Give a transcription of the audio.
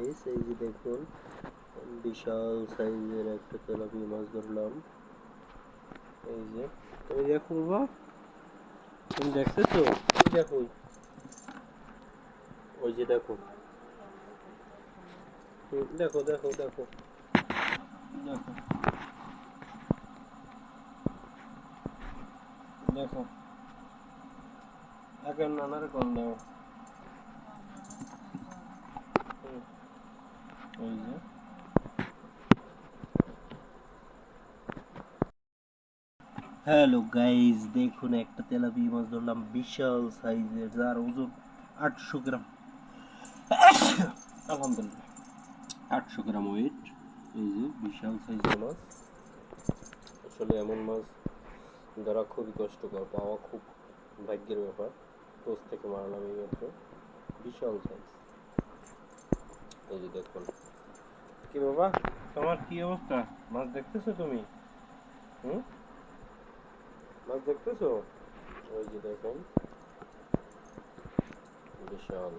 এই যে দেখুন, বিশাল সাইজের একটা তেলাপিয়া মাছ ধরলাম। এই যে তুমি দেখো বাবা, তুমি দেখতেছো? ওই দেখো, ওই যে দেখো, দেখো দেখো দেখো দেখো দেখো, এখন নানার কম দাও। ওই যে হ্যালো গাইজ, দেখুন একটা তেলাপিয়া মাছ ধরলাম বিশাল সাইজের, যার ওজন 800 গ্রাম। আলহামদুলিল্লাহ, 800 গ্রাম ওয়েট। এই যে বিশাল সাইজের মাছ। আসলে এমন মাছ ধরা খুবই কষ্টকর, পাওয়া খুব ভাগ্যের ব্যাপার। কোচ থেকে মারলাম এই মাত্র, বিশাল সাইজ। এই যে দেখুন, কি বাবা, তোমার কি অবস্থা? মাছ দেখতেছো তুমি? হুম, মাছ দেখতেছো? ওই যে দেখুন, বিশাল।